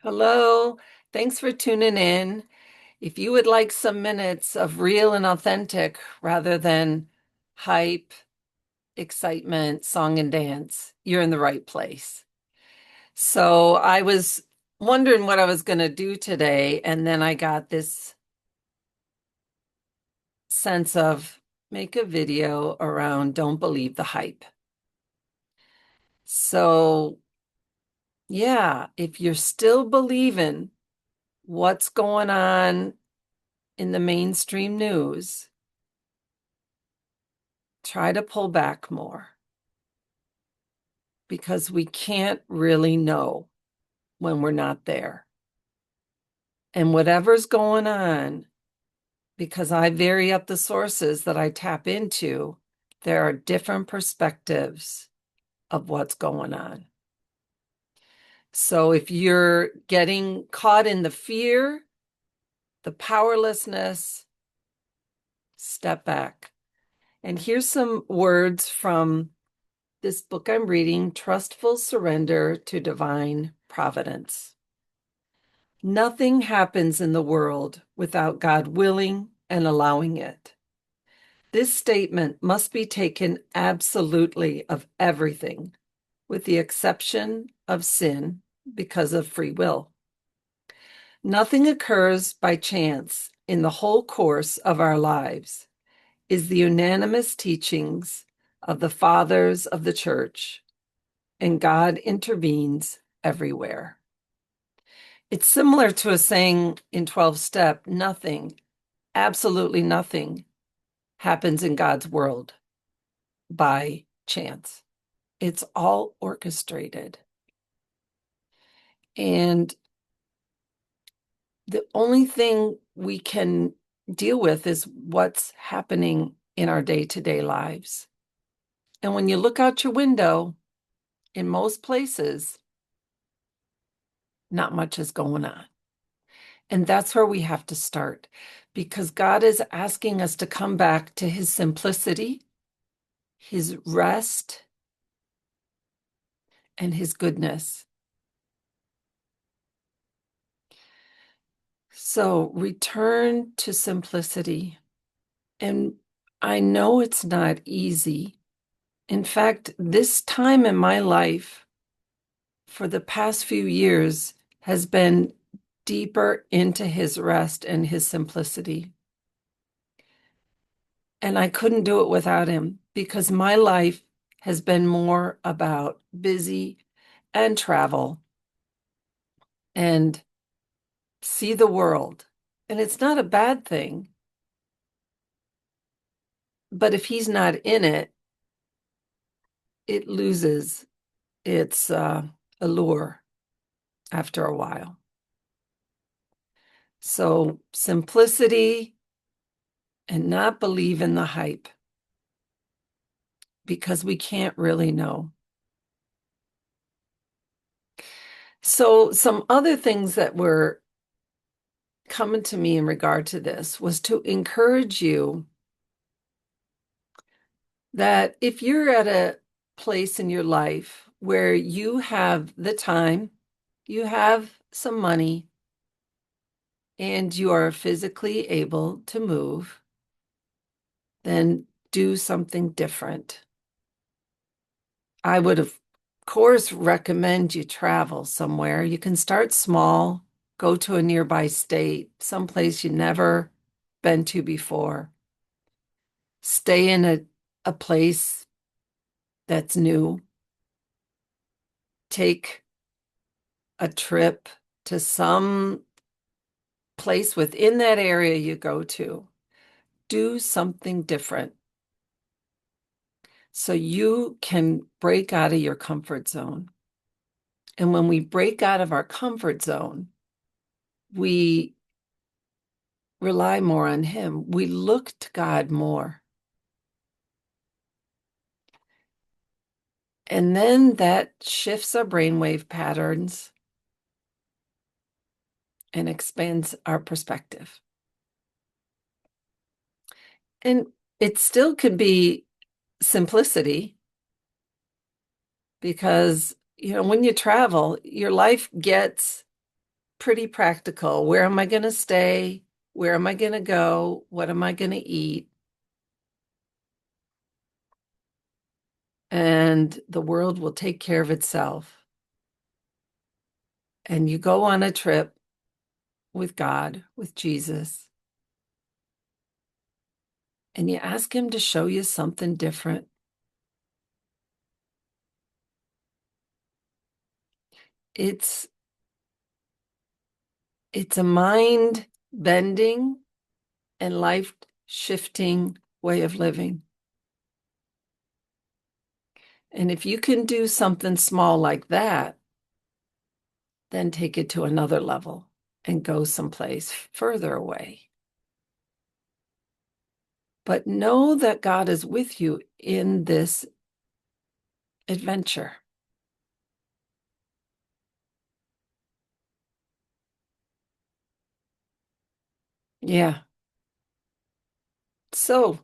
Hello, thanks for tuning in. If you would like some minutes of real and authentic rather than hype, excitement, song and dance, you're in the right place. So I was wondering what I was going to do today, and then I got this sense of make a video around don't believe the hype. So, yeah, if you're still believing what's going on in the mainstream news, try to pull back more because we can't really know when we're not there. And whatever's going on, because I vary up the sources that I tap into, there are different perspectives of what's going on. So if you're getting caught in the fear, the powerlessness, step back. And here's some words from this book I'm reading, Trustful Surrender to Divine Providence. Nothing happens in the world without God willing and allowing it. This statement must be taken absolutely of everything, with the exception of sin, because of free will. Nothing occurs by chance in the whole course of our lives, is the unanimous teachings of the fathers of the church, and God intervenes everywhere. It's similar to a saying in 12 step, nothing, absolutely nothing happens in God's world by chance. It's all orchestrated. And the only thing we can deal with is what's happening in our day-to-day lives. And when you look out your window, in most places, not much is going on. And that's where we have to start because God is asking us to come back to his simplicity, his rest, and his goodness. So return to simplicity. And I know it's not easy. In fact, this time in my life for the past few years has been deeper into his rest and his simplicity. And I couldn't do it without him because my life has been more about busy and travel and see the world. And it's not a bad thing. But if he's not in it, it loses its allure after a while. So simplicity and not believe in the hype because we can't really know. So some other things that were coming to me in regard to this was to encourage you that if you're at a place in your life where you have the time, you have some money, and you are physically able to move, then do something different. I would, of course, recommend you travel somewhere. You can start small, go to a nearby state, someplace you've never been to before. Stay in a place that's new. Take a trip to some place within that area you go to. Do something different so you can break out of your comfort zone. And when we break out of our comfort zone, we rely more on him. We look to God more. And then that shifts our brainwave patterns and expands our perspective. And it still could be simplicity because, when you travel, your life gets pretty practical. Where am I going to stay? Where am I going to go? What am I going to eat? And the world will take care of itself. And you go on a trip with God, with Jesus, and you ask him to show you something different. It's a mind bending and life shifting way of living. And if you can do something small like that, then take it to another level and go someplace further away. But know that God is with you in this adventure. Yeah. So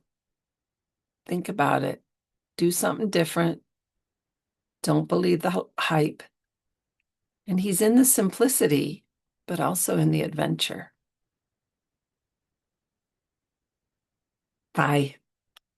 think about it. Do something different. Don't believe the hype. And he's in the simplicity, but also in the adventure. Bye.